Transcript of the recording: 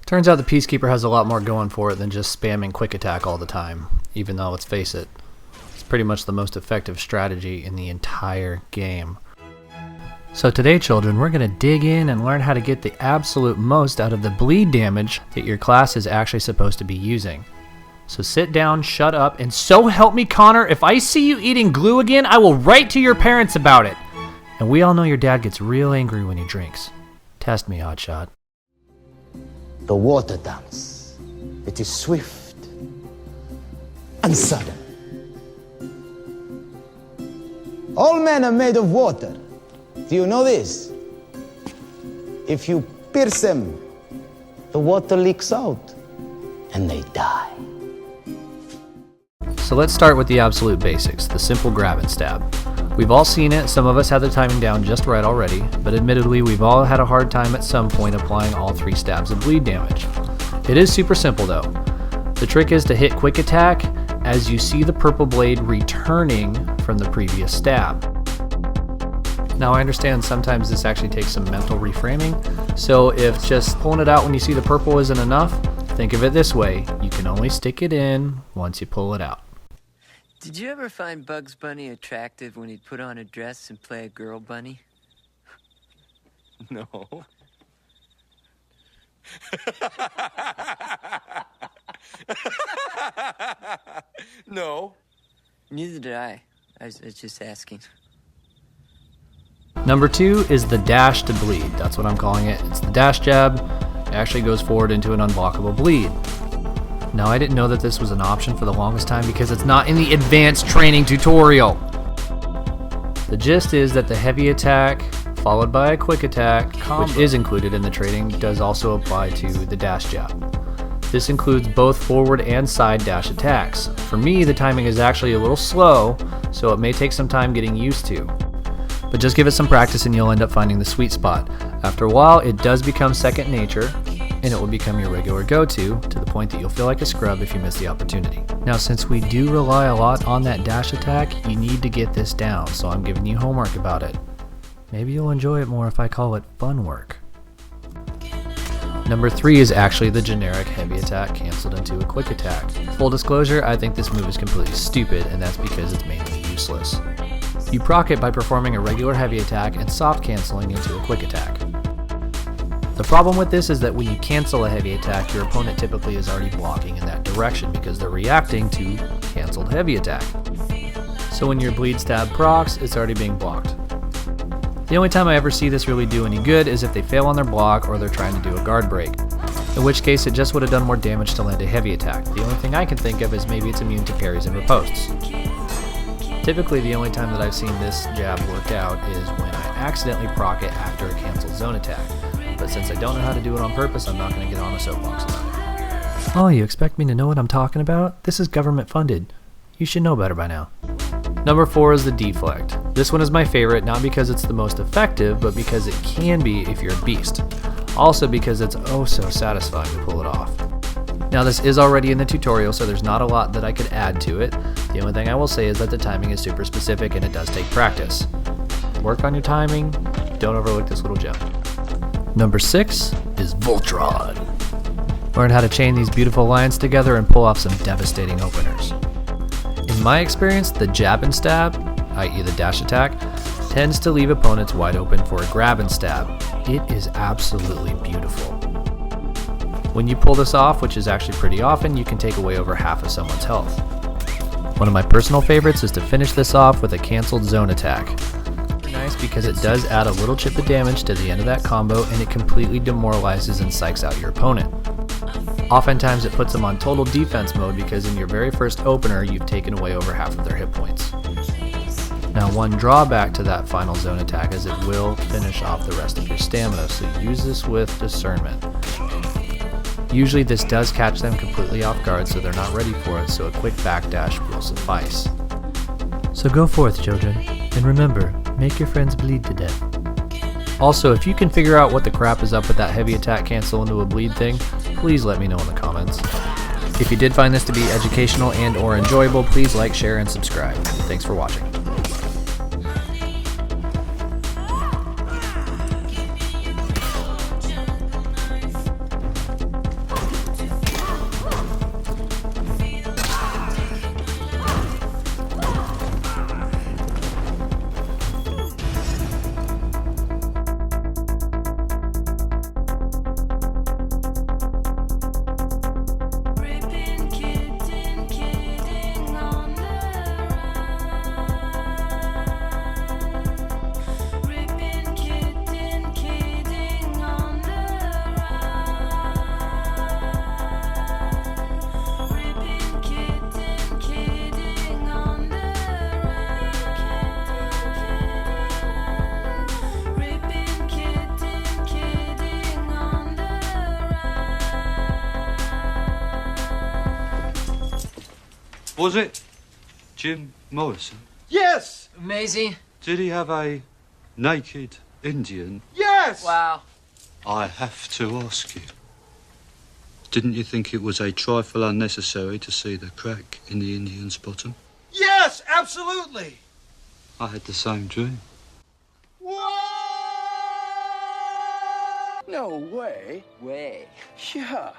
Turns out the Peacekeeper has a lot more going for it than just spamming quick attack all the time, even though, let's face it, it's pretty much the most effective strategy in the entire game. So today, children, we're going to dig in and learn how to get the absolute most out of the bleed damage that your class is actually supposed to be using. So sit down, shut up, and so help me, Connor, if I see you eating glue again, I will write to your parents about it. And we all know your dad gets real angry when he drinks. Test me, hotshot. The water dance. It is swift and sudden. All men are made of water. Do you know this? If you pierce them, the water leaks out and they die. So let's start with the absolute basics, the simple grab and stab. We've all seen it, some of us have the timing down just right already, but admittedly we've all had a hard time at some point applying all 3 stabs of bleed damage. It is super simple though. The trick is to hit quick attack as you see the purple blade returning from the previous stab. Now I understand sometimes this actually takes some mental reframing, so if just pulling it out when you see the purple isn't enough, think of it this way: you can only stick it in once you pull it out. Did you ever find Bugs Bunny attractive when he'd put on a dress and play a girl bunny? No. No. Neither did I. I was just asking. Number 2 is the dash to bleed. That's what I'm calling it. It's the dash jab. It actually goes forward into an unblockable bleed. Now, I didn't know that this was an option for the longest time because it's not in the advanced training tutorial. The gist is that the heavy attack followed by a quick attack, which is included in the training, does also apply to the dash jab. This includes both forward and side dash attacks. For me, the timing is actually a little slow, so it may take some time getting used to. But just give it some practice and you'll end up finding the sweet spot. After a while, it does become second nature, and it will become your regular go-to the point that you'll feel like a scrub if you miss the opportunity. Now, since we do rely a lot on that dash attack, you need to get this down, so I'm giving you homework about it. Maybe you'll enjoy it more if I call it fun work. Number 3 is actually the generic heavy attack canceled into a quick attack. Full disclosure, I think this move is completely stupid, and that's because it's mainly useless. You proc it by performing a regular heavy attack and soft canceling into a quick attack. The problem with this is that when you cancel a heavy attack, your opponent typically is already blocking in that direction because they're reacting to canceled heavy attack. So when your bleed stab procs, it's already being blocked. The only time I ever see this really do any good is if they fail on their block or they're trying to do a guard break, in which case it just would have done more damage to land a heavy attack. The only thing I can think of is maybe it's immune to parries and ripostes. Typically, the only time that I've seen this jab work out is when I accidentally proc it after a canceled zone attack. But since I don't know how to do it on purpose, I'm not going to get on a soapbox about it. Oh, you expect me to know what I'm talking about? This is government funded. You should know better by now. Number 4 is the deflect. This one is my favorite, not because it's the most effective, but because it can be if you're a beast. Also because it's oh so satisfying to pull it off. Now this is already in the tutorial, so there's not a lot that I could add to it. The only thing I will say is that the timing is super specific and it does take practice. Work on your timing, don't overlook this little gem. Number 6 is Voltron. Learn how to chain these beautiful lines together and pull off some devastating openers. In my experience, the jab and stab, i.e. the dash attack, tends to leave opponents wide open for a grab and stab. It is absolutely beautiful. When you pull this off, which is actually pretty often, you can take away over half of someone's health. One of my personal favorites is to finish this off with a canceled zone attack. Nice because it does add a little chip of damage to the end of that combo and it completely demoralizes and psychs out your opponent. Oftentimes it puts them on total defense mode because in your very first opener you've taken away over half of their hit points. Now one drawback to that final zone attack is it will finish off the rest of your stamina, so use this with discernment. Usually this does catch them completely off guard so they're not ready for it, so a quick backdash will suffice. So go forth, children, and remember, make your friends bleed to death. Also, if you can figure out what the crap is up with that heavy attack cancel into a bleed thing, please let me know in the comments. If you did find this to be educational and or enjoyable, please like, share, and subscribe. Thanks for watching. Was it Jim Morrison? Yes! Maisie? Did he have a naked Indian? Yes! Wow. I have to ask you. Didn't you think it was a trifle unnecessary to see the crack in the Indian's bottom? Yes, absolutely! I had the same dream. No way. Way. Yeah.